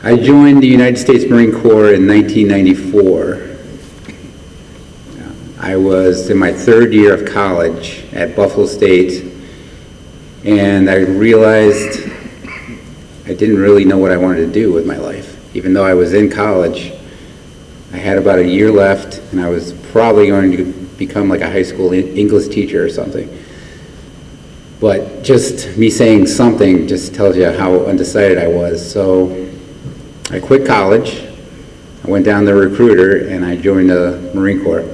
I joined the United States Marine Corps in 1994. I was in my third year of college at Buffalo State, and I realized I didn't really know what I wanted to do with my life. Even though I was in college, I had about a year left, and I was probably going to become like a high school English teacher or something. But just me saying something just tells you how undecided I was. So I quit college, I went down to recruiter, and I joined the Marine Corps.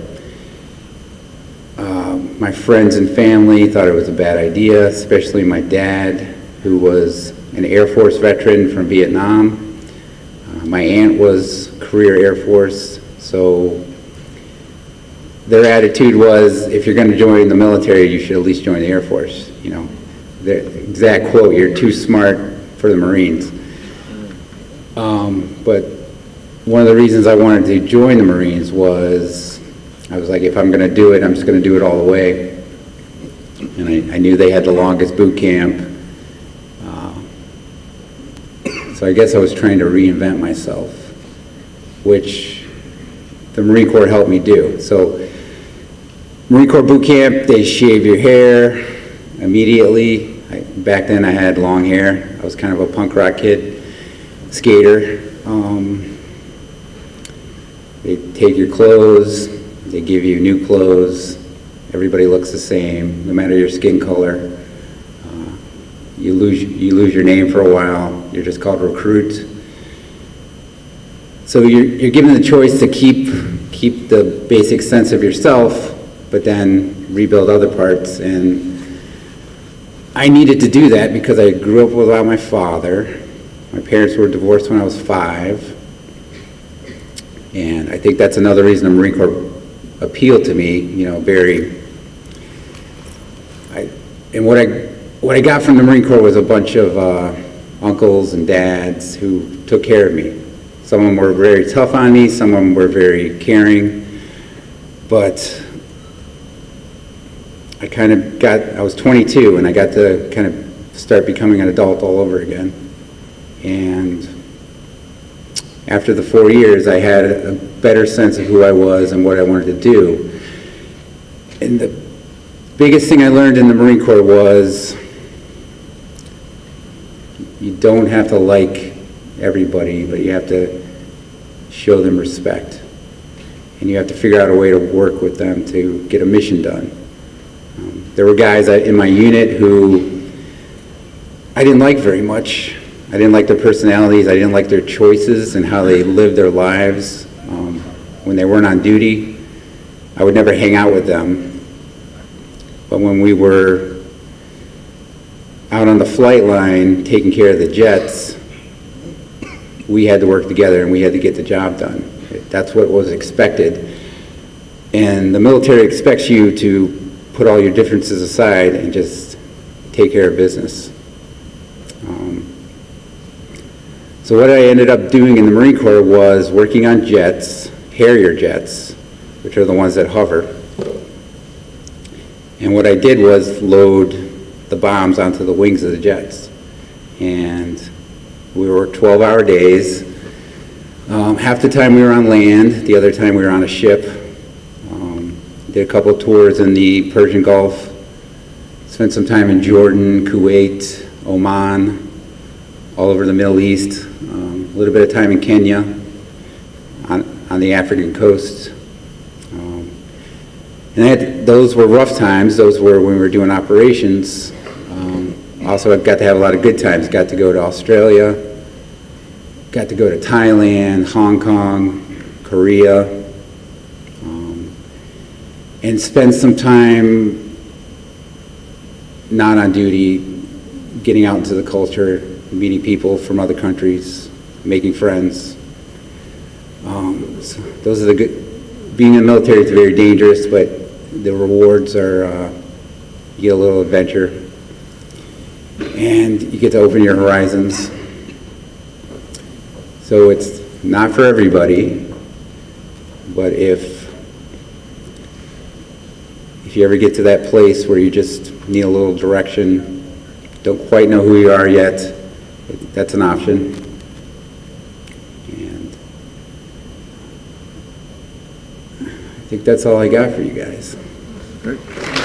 My friends and family thought it was a bad idea, especially my dad, who was an Air Force veteran from Vietnam. My aunt was career Air Force, so their attitude was, if you're going to join the military, you should at least join the Air Force. You know, the exact quote, "You're too smart for the Marines." But one of the reasons I wanted to join the Marines was, I was like, if I'm going to do it, I'm just going to do it all the way. And I knew they had the longest boot camp. So I guess I was trying to reinvent myself, which the Marine Corps helped me do. So Marine Corps boot camp, they shave your hair immediately. Back then I had long hair. I was kind of a punk rock kid, skater. They take your clothes, they give you new clothes. Everybody looks the same, no matter your skin color. You lose your name for a while. You're just called recruit. So you're given the choice to keep the basic sense of yourself, but then rebuild other parts. And I needed to do that because I grew up without my father. My parents were divorced when I was 5. And I think that's another reason the Marine Corps appealed to me, you know, and what I got from the Marine Corps was a bunch of uncles and dads who took care of me. Some of them were very tough on me, some of them were very caring, but I was 22 and I got to kind of start becoming an adult all over again. And after the 4 years, I had a better sense of who I was and what I wanted to do. And the biggest thing I learned in the Marine Corps was you don't have to like everybody, but you have to show them respect. And you have to figure out a way to work with them to get a mission done. There were guys in my unit who I didn't like very much. I didn't like their personalities. I didn't like their choices and how they lived their lives. When they weren't on duty, I would never hang out with them. But when we were out on the flight line taking care of the jets, we had to work together and we had to get the job done. That's what was expected. And the military expects you to put all your differences aside and just take care of business. So what I ended up doing in the Marine Corps was working on jets, Harrier jets, which are the ones that hover. And what I did was load the bombs onto the wings of the jets. And we worked 12-hour days. Half the time we were on land, the other time we were on a ship. Did a couple of tours in the Persian Gulf, spent some time in Jordan, Kuwait, Oman, all over the Middle East, a little bit of time in Kenya, on the African coast. And those were rough times. Those were when we were doing operations. Also, I got to have a lot of good times. Got to go to Australia, got to go to Thailand, Hong Kong, Korea, and spend some time not on duty, getting out into the culture, meeting people from other countries, making friends. So those are the good. Being in the military is very dangerous, but the rewards are you get a little adventure, and you get to open your horizons. So it's not for everybody, but if you ever get to that place where you just need a little direction, don't quite know who you are yet, that's an option. think that's all I got for you guys. Great.